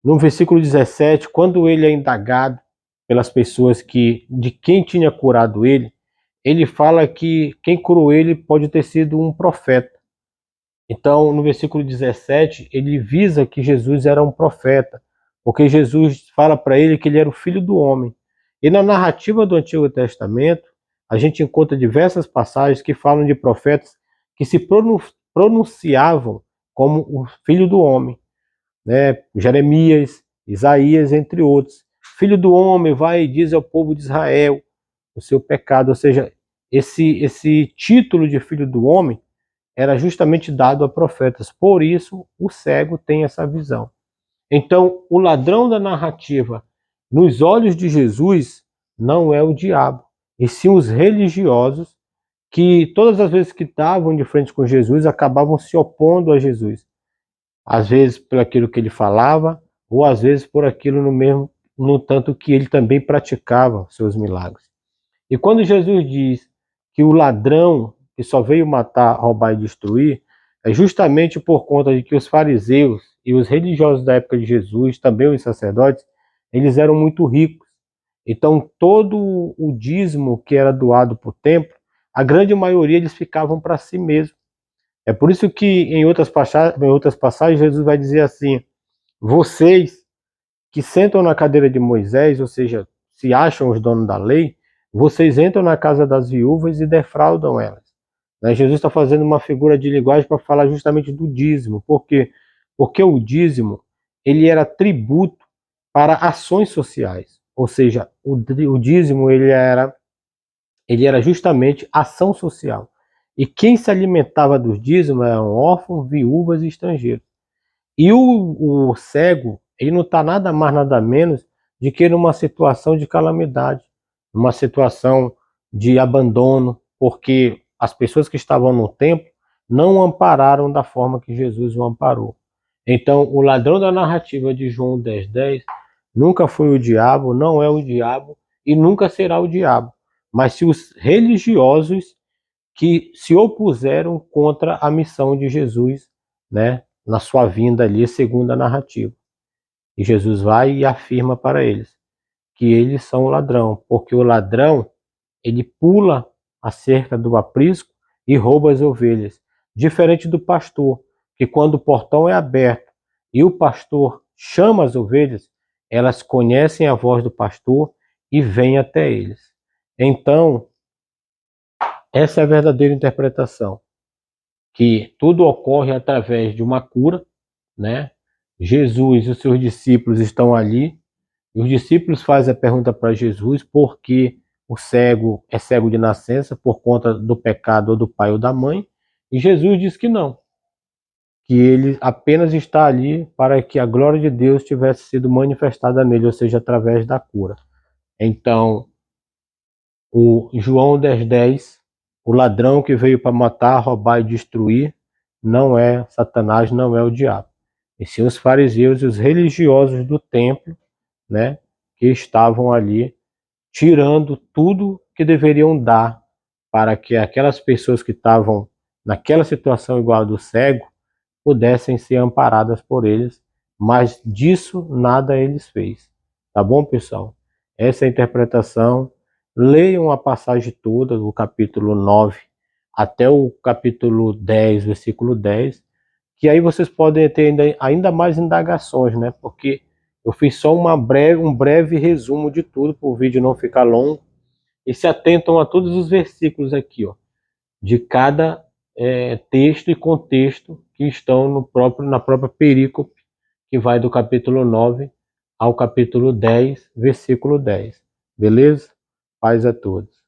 No versículo 17, quando ele é indagado pelas pessoas de quem tinha curado ele fala que quem curou ele pode ter sido um profeta. Então, no versículo 17, ele visa que Jesus era um profeta, porque Jesus fala para ele que ele era o filho do homem. E na narrativa do Antigo Testamento, a gente encontra diversas passagens que falam de profetas que se pronunciavam como o filho do homem, né? Jeremias, Isaías, entre outros. Filho do homem, vai e diz ao povo de Israel o seu pecado. Ou seja, esse título de filho do homem era justamente dado a profetas. Por isso, o cego tem essa visão. Então, o ladrão da narrativa, nos olhos de Jesus, não é o diabo, e sim os religiosos que todas as vezes que estavam de frente com Jesus acabavam se opondo a Jesus. Às vezes por aquilo que ele falava, ou às vezes por aquilo no tanto que ele também praticava seus milagres. E quando Jesus diz que o ladrão que só veio matar, roubar e destruir, é justamente por conta de que os fariseus e os religiosos da época de Jesus, também os sacerdotes, eles eram muito ricos. Então todo o dízimo que era doado para o templo, a grande maioria eles ficavam para si mesmo. É por isso que em outras passagens Jesus vai dizer assim: vocês que sentam na cadeira de Moisés, ou seja, se acham os donos da lei, vocês entram na casa das viúvas e defraudam elas. Né? Jesus está fazendo uma figura de linguagem para falar justamente do dízimo. Por quê? Porque o dízimo ele era tributo para ações sociais. Ou seja, o dízimo ele era justamente ação social. E quem se alimentava dos dízimos eram órfãos, viúvas e estrangeiros. E o cego, ele não está nada mais, nada menos de que numa situação de calamidade, numa situação de abandono, porque as pessoas que estavam no templo não o ampararam da forma que Jesus o amparou. Então, o ladrão da narrativa de João 10:10 nunca foi o diabo, não é o diabo e nunca será o diabo, mas se os religiosos que se opuseram contra a missão de Jesus, né, na sua vinda ali, segundo a narrativa. E Jesus vai e afirma para eles que eles são o ladrão, porque o ladrão, ele pula a cerca do aprisco e rouba as ovelhas, diferente do pastor, que quando o portão é aberto e o pastor chama as ovelhas, elas conhecem a voz do pastor e vêm até eles. Então, essa é a verdadeira interpretação, que tudo ocorre através de uma cura, né? Jesus e os seus discípulos estão ali, e os discípulos fazem a pergunta para Jesus por que o cego é cego de nascença por conta do pecado ou do pai ou da mãe, e Jesus diz que não, que ele apenas está ali para que a glória de Deus tivesse sido manifestada nele, ou seja, através da cura. Então, o João 10:10, o ladrão que veio para matar, roubar e destruir, não é Satanás, não é o diabo. E sim os fariseus e os religiosos do templo, né, que estavam ali tirando tudo que deveriam dar para que aquelas pessoas que estavam naquela situação igual a do cego pudessem ser amparadas por eles, mas disso nada eles fez. Tá bom, pessoal? Essa é a interpretação. Leiam a passagem toda, do capítulo 9 até o capítulo 10, versículo 10, que aí vocês podem ter ainda mais indagações, né? Porque eu fiz só um breve resumo de tudo, para o vídeo não ficar longo. E se atentam a todos os versículos aqui, ó, de cada texto e contexto que estão na própria perícope, que vai do capítulo 9 ao capítulo 10, versículo 10. Beleza? Paz a todos.